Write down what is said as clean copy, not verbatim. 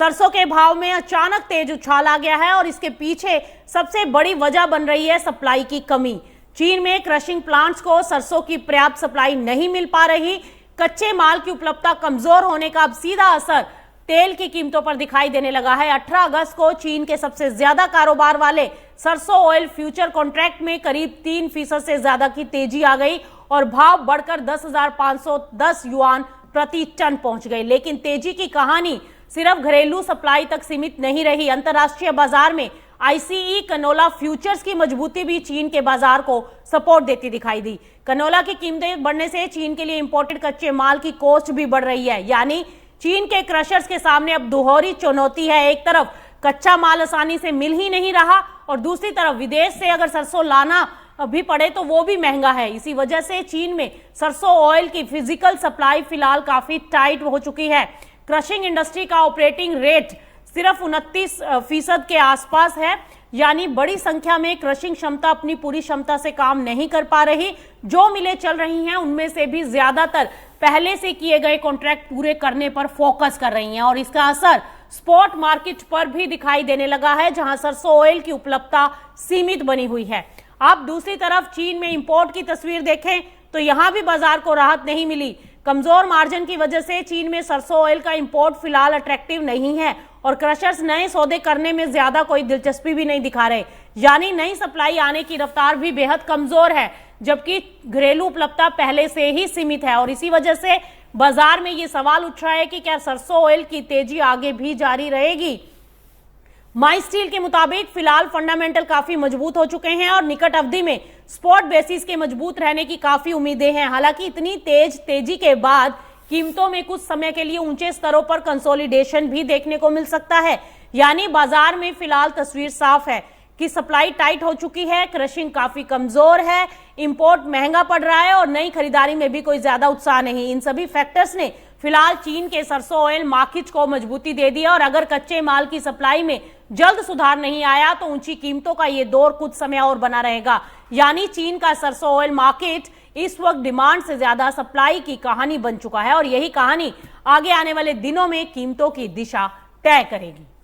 सरसों के भाव में अचानक तेज उछाल आ गया है और इसके पीछे सबसे बड़ी वजह बन रही है सप्लाई की कमी। चीन में क्रशिंग प्लांट्स को सरसों की पर्याप्त सप्लाई नहीं मिल पा रही। कच्चे माल की उपलब्धता कमजोर होने का अब सीधा असर तेल की कीमतों पर दिखाई देने लगा है। 18 अगस्त को चीन के सबसे ज्यादा कारोबार वाले सरसों ऑयल फ्यूचर कॉन्ट्रैक्ट में करीब 3% से ज्यादा की तेजी आ गई और भाव बढ़कर 10,510 युआन प्रति टन पहुंच गए। लेकिन तेजी की कहानी सिर्फ घरेलू सप्लाई तक सीमित नहीं रही। अंतर्राष्ट्रीय बाजार में आईसीई कनोला फ्यूचर्स की मजबूती भी चीन के बाजार को सपोर्ट देती दिखाई दी। कनोला की कीमतें बढ़ने से चीन के लिए इंपोर्टेड कच्चे माल की कॉस्ट भी बढ़ रही है। यानी चीन के क्रशर्स के सामने अब दोहरी चुनौती है। एक तरफ कच्चा माल आसानी से मिल ही नहीं रहा और दूसरी तरफ विदेश से अगर सरसों लाना भी पड़े तो वो भी महंगा है। इसी वजह से चीन में सरसों ऑयल की फिजिकल सप्लाई फिलहाल काफी टाइट हो चुकी है। क्रशिंग इंडस्ट्री का ऑपरेटिंग रेट सिर्फ 29% के आसपास है, यानी बड़ी संख्या में क्रशिंग क्षमता अपनी पूरी क्षमता से काम नहीं कर पा रही। जो मिलें चल रही हैं उनमें से भी ज्यादातर पहले से किए गए कॉन्ट्रैक्ट पूरे करने पर फोकस कर रही हैं और इसका असर स्पॉट मार्केट पर भी दिखाई देने लगा है, जहां सरसों ऑयल की उपलब्धता सीमित बनी हुई है। आप दूसरी तरफ चीन में इंपोर्ट की तस्वीर देखें तो यहां भी बाजार को राहत नहीं मिली। कमजोर मार्जिन की वजह से चीन में सरसों ऑयल का इंपोर्ट फिलहाल अट्रैक्टिव नहीं है और क्रशर्स नए सौदे करने में ज्यादा कोई दिलचस्पी भी नहीं दिखा रहे। यानी नई सप्लाई आने की रफ्तार भी बेहद कमजोर है, जबकि घरेलू उपलब्धता पहले से ही सीमित है। और इसी वजह से बाजार में ये सवाल उठ रहा है कि क्या सरसों ऑयल की तेजी आगे भी जारी रहेगी। माई स्टील के मुताबिक फिलहाल फंडामेंटल काफी मजबूत हो चुके हैं और निकट अवधि में स्पॉट बेसिस के मजबूत रहने की काफी उम्मीदें हैं। हालांकि इतनी तेजी के बाद कीमतों में कुछ समय के लिए ऊंचे स्तरों पर कंसोलिडेशन भी देखने को मिल सकता है। यानी बाजार में फिलहाल तस्वीर साफ है कि सप्लाई टाइट हो चुकी है, क्रशिंग काफी कमजोर है, इंपोर्ट महंगा पड़ रहा है और नई खरीदारी में भी कोई ज्यादा उत्साह नहीं। इन सभी फैक्टर्स ने फिलहाल चीन के सरसों ऑयल मार्केट को मजबूती दे दी और अगर कच्चे माल की सप्लाई में जल्द सुधार नहीं आया तो ऊंची कीमतों का ये दौर कुछ समय और बना रहेगा। यानी चीन का सरसों ऑयल मार्केट इस वक्त डिमांड से ज्यादा सप्लाई की कहानी बन चुका है और यही कहानी आगे आने वाले दिनों में कीमतों की दिशा तय करेगी।